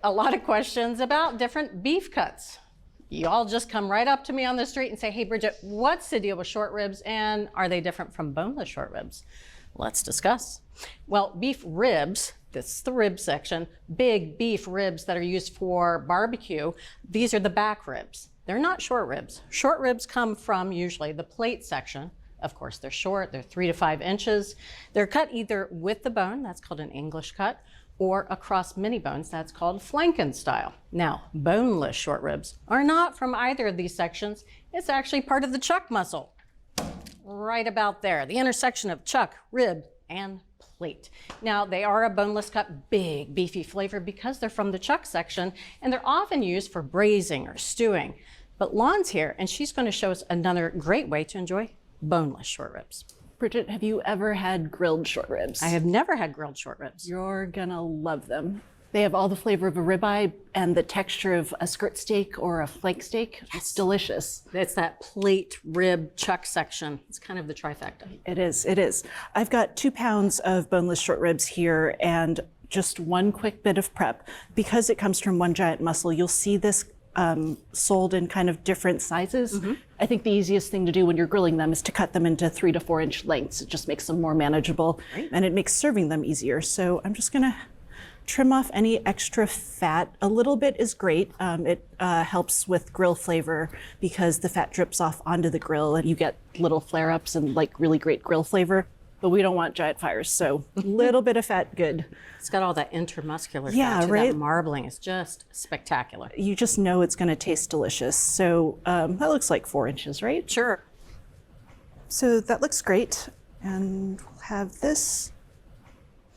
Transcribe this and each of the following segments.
a lot of questions about different beef cuts. You all just come right up to me on the street and say, hey, Bridget, what's the deal with short ribs and are they different from boneless short ribs? Let's discuss. Well, beef ribs, this is the rib section, big beef ribs that are used for barbecue. These are the back ribs. They're not short ribs. Short ribs come from usually the plate section. Of course, they're short, they're 3 to 5 inches. They're cut either with the bone, that's called an English cut, or across mini bones, that's called flanken style. Now, boneless short ribs are not from either of these sections. It's actually part of the chuck muscle, right about there, the intersection of chuck, rib, and plate. Now, they are a boneless cut, big, beefy flavor because they're from the chuck section, and they're often used for braising or stewing. But Lon's here, and she's going to show us another great way to enjoy boneless short ribs. Bridget, have you ever had grilled short ribs? I have never had grilled short ribs. You're gonna love them. They have all the flavor of a ribeye and the texture of a skirt steak or a flank steak. Yes. It's delicious. It's that plate rib chuck section. It's kind of the trifecta. It is, it is. I've got 2 pounds of boneless short ribs here and just one quick bit of prep. Because it comes from one giant muscle, you'll see this sold in kind of different sizes. Mm-hmm. I think the easiest thing to do when you're grilling them is to cut them into 3 to 4 inch lengths. It just makes them more manageable, right, and it makes serving them easier. So I'm just gonna trim off any extra fat. A little bit is great. It helps with grill flavor because the fat drips off onto the grill and you get little flare-ups and like really great grill flavor. But we don't want giant fires, so a little bit of fat, good. It's got all that intermuscular yeah, fat too. Right? That marbling is just spectacular. You just know it's gonna taste delicious. So that looks like 4 inches, right? Sure. So that looks great. And we'll have this.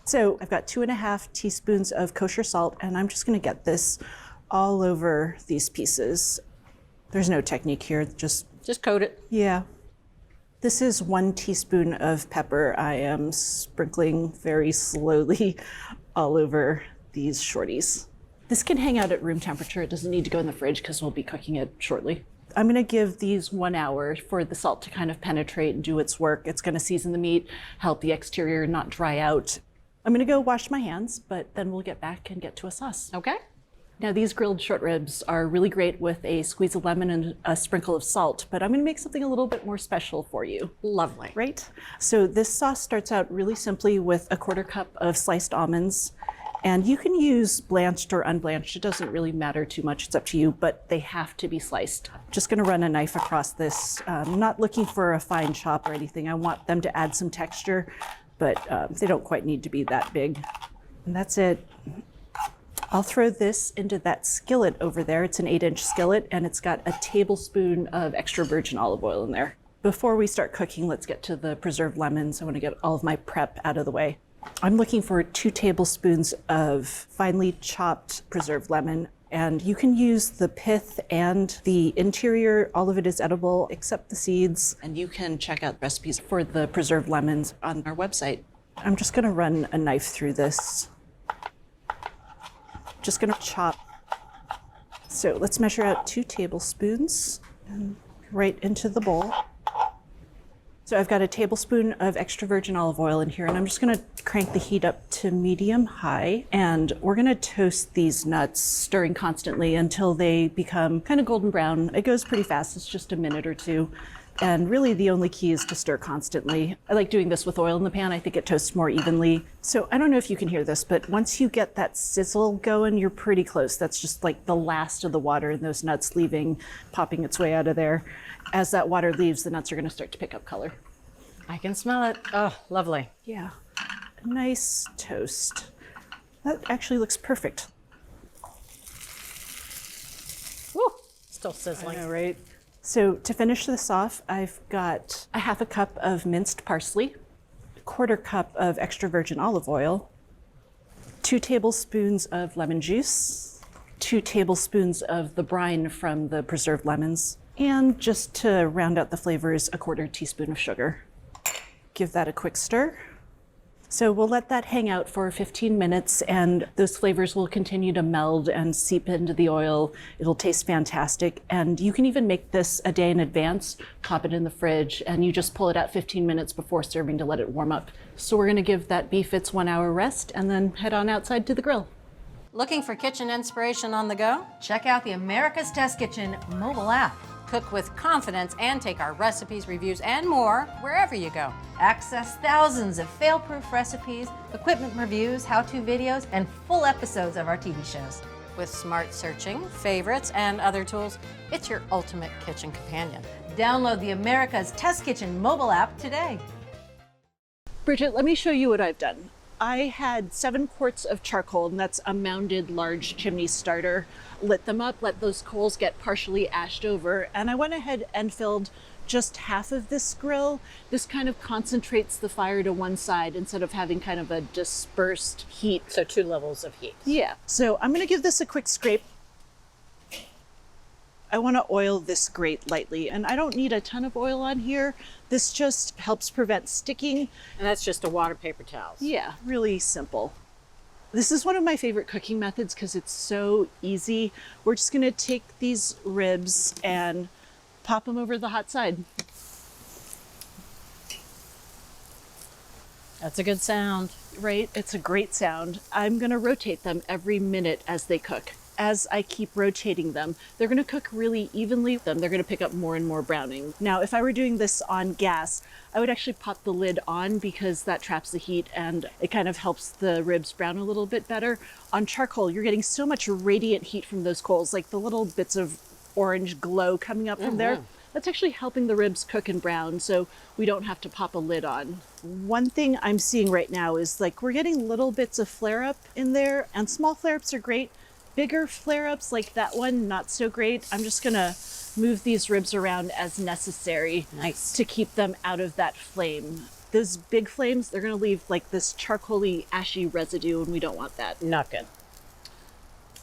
So I've got 2.5 teaspoons of kosher salt, and I'm just gonna get this all over these pieces. There's no technique here, just coat it. Yeah. This is 1 teaspoon of pepper. I am sprinkling very slowly all over these shorties. This can hang out at room temperature. It doesn't need to go in the fridge because we'll be cooking it shortly. I'm gonna give these 1 hour for the salt to kind of penetrate and do its work. It's gonna season the meat, help the exterior not dry out. I'm gonna go wash my hands, but then we'll get back and get to a sauce. Okay. Now these grilled short ribs are really great with a squeeze of lemon and a sprinkle of salt, but I'm gonna make something a little bit more special for you. Lovely. Right? So this sauce starts out really simply with a 1/4 cup of sliced almonds, and you can use blanched or unblanched. It doesn't really matter too much, it's up to you, but they have to be sliced. Just gonna run a knife across this. I'm not looking for a fine chop or anything. I want them to add some texture, but they don't quite need to be that big. And that's it. I'll throw this into that skillet over there. It's an 8-inch skillet, and it's got a tablespoon of extra virgin olive oil in there. Before we start cooking, let's get to the preserved lemons. I want to get all of my prep out of the way. I'm looking for 2 tablespoons of finely chopped preserved lemon, and you can use the pith and the interior. All of it is edible except the seeds, and you can check out recipes for the preserved lemons on our website. I'm just going to run a knife through this. Just gonna chop. So let's measure out 2 tablespoons and right into the bowl. So I've got a tablespoon of extra virgin olive oil in here, and I'm just gonna crank the heat up to medium high, and we're gonna toast these nuts, stirring constantly until they become kind of golden brown. It goes pretty fast, it's just a minute or 2. And really the only key is to stir constantly. I like doing this with oil in the pan. I think it toasts more evenly. So I don't know if you can hear this, but once you get that sizzle going, you're pretty close. That's just like the last of the water and those nuts leaving, popping its way out of there. As that water leaves, the nuts are gonna start to pick up color. I can smell it. Oh, lovely. Yeah, a nice toast. That actually looks perfect. Woo, still sizzling. I know, right? So to finish this off, I've got a 1/2 cup of minced parsley, 1/4 cup of extra virgin olive oil, 2 tablespoons of lemon juice, 2 tablespoons of the brine from the preserved lemons, and just to round out the flavors, a 1/4 teaspoon of sugar. Give that a quick stir. So we'll let that hang out for 15 minutes, and those flavors will continue to meld and seep into the oil. It'll taste fantastic. And you can even make this a day in advance, pop it in the fridge, and you just pull it out 15 minutes before serving to let it warm up. So we're gonna give that beef its 1 hour rest and then head on outside to the grill. Looking for kitchen inspiration on the go? Check out the America's Test Kitchen mobile app. Cook with confidence and take our recipes, reviews, and more wherever you go. Access thousands of fail-proof recipes, equipment reviews, how-to videos, and full episodes of our TV shows. With smart searching, favorites, and other tools, it's your ultimate kitchen companion. Download the America's Test Kitchen mobile app today. Bridget, let me show you what I've done. I had 7 quarts of charcoal, and that's a mounded large chimney starter. Lit them up, let those coals get partially ashed over, and I went ahead and filled just half of this grill. This kind of concentrates the fire to one side instead of having kind of a dispersed heat. So 2 levels of heat. Yeah. So I'm gonna give this a quick scrape. I wanna oil this grate lightly, and I don't need a ton of oil on here. This just helps prevent sticking. And that's just a water paper towel. Yeah, really simple. This is one of my favorite cooking methods because it's so easy. We're just gonna take these ribs and pop them over the hot side. That's a good sound. Right? It's a great sound. I'm gonna rotate them every minute as they cook. As I keep rotating them, they're gonna cook really evenly. They're gonna pick up more and more browning. Now, if I were doing this on gas, I would actually pop the lid on because that traps the heat and it kind of helps the ribs brown a little bit better. On charcoal, you're getting so much radiant heat from those coals, like the little bits of orange glow coming up from there. That's actually helping the ribs cook and brown, so we don't have to pop a lid on. One thing I'm seeing right now is like we're getting little bits of flare-up in there, and small flare-ups are great. Bigger flare-ups like that one, not so great. I'm just gonna move these ribs around as necessary. Nice. To keep them out of that flame. Those big flames, they're gonna leave like this charcoaly, ashy residue, and we don't want that. Not good.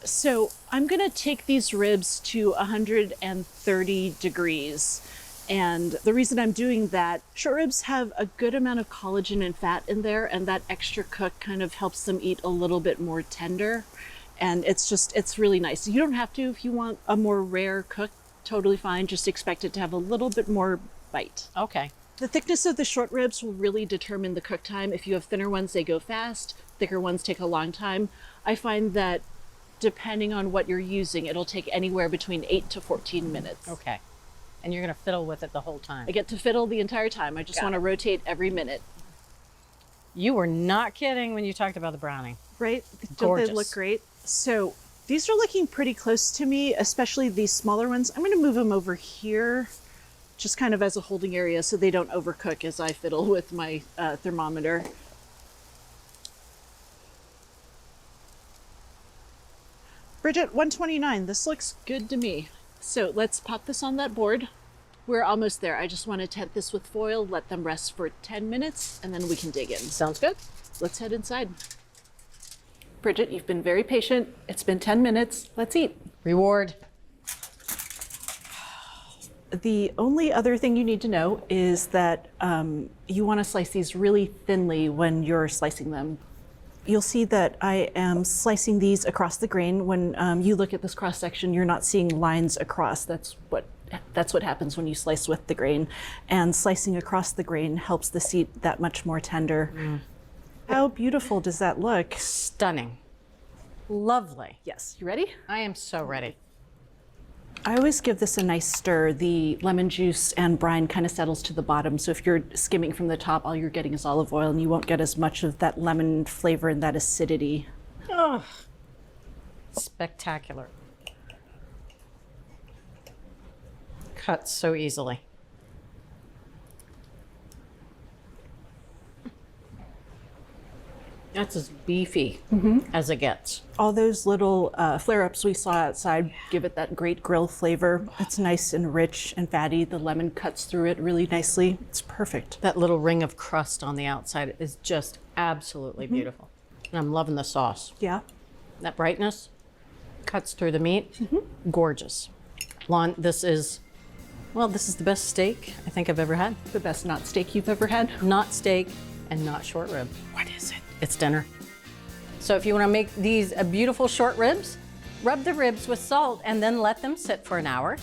So I'm gonna take these ribs to 130 degrees. And the reason I'm doing that, short ribs have a good amount of collagen and fat in there, and that extra cook kind of helps them eat a little bit more tender. And it's really nice. You don't have to if you want a more rare cook, totally fine. Just expect it to have a little bit more bite. Okay. The thickness of the short ribs will really determine the cook time. If you have thinner ones, they go fast. Thicker ones take a long time. I find that depending on what you're using, it'll take anywhere between 8 to 14 minutes. Okay. And you're gonna fiddle with it the whole time. I get to fiddle the entire time. I just want to rotate every minute. You were not kidding when you talked about the browning. Right? Don't Gorgeous. they look great? So these are looking pretty close to me, especially these smaller ones. I'm going to move them over here, just kind of as a holding area so they don't overcook as I fiddle with my thermometer. Bridget, 129. This looks good to me. So let's pop this on that board. We're almost there. I just want to tent this with foil, let them rest for 10 minutes, and then we can dig in. Sounds good. Let's head inside. Bridget, you've been very patient. It's been 10 minutes. Let's eat. Reward. The only other thing you need to know is that you want to slice these really thinly when you're slicing them. You'll see that I am slicing these across the grain. When you look at this cross section, you're not seeing lines across. That's what happens when you slice with the grain. And slicing across the grain helps the seat that much more tender. How beautiful does that look? Stunning. Lovely. Yes, you ready? I am so ready. I always give this a nice stir. The lemon juice and brine kind of settles to the bottom. So if you're skimming from the top, all you're getting is olive oil and you won't get as much of that lemon flavor and that acidity. Oh, spectacular. Cuts so easily. That's as beefy as it gets. All those little flare-ups we saw outside give it that great grill flavor. It's nice and rich and fatty. The lemon cuts through it really nicely. It's perfect. That little ring of crust on the outside is just absolutely beautiful. And I'm loving the sauce. Yeah. That brightness cuts through the meat. Gorgeous. Lon, this is the best steak I think I've ever had. The best not steak you've ever had? Not steak and not short rib. What is it? It's dinner. So if you want to make these beautiful short ribs, rub the ribs with salt and then let them sit for an hour.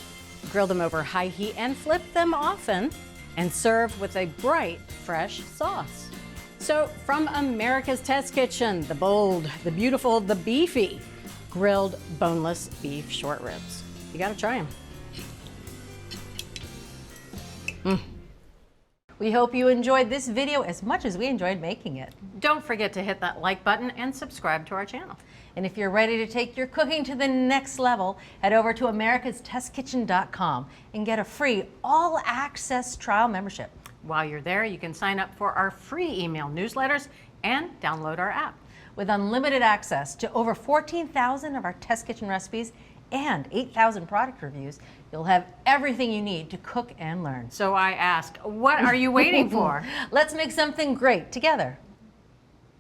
Grill them over high heat and flip them often and serve with a bright, fresh sauce. So from America's Test Kitchen, the bold, the beautiful, the beefy, grilled boneless beef short ribs. You gotta try them. We hope you enjoyed this video as much as we enjoyed making it. Don't forget to hit that like button and subscribe to our channel. And if you're ready to take your cooking to the next level, head over to americastestkitchen.com and get a free all-access trial membership. While you're there, you can sign up for our free email newsletters and download our app. With unlimited access to over 14,000 of our test kitchen recipes and 8,000 product reviews, you'll have everything you need to cook and learn. So I ask, what are you waiting for? Let's make something great together.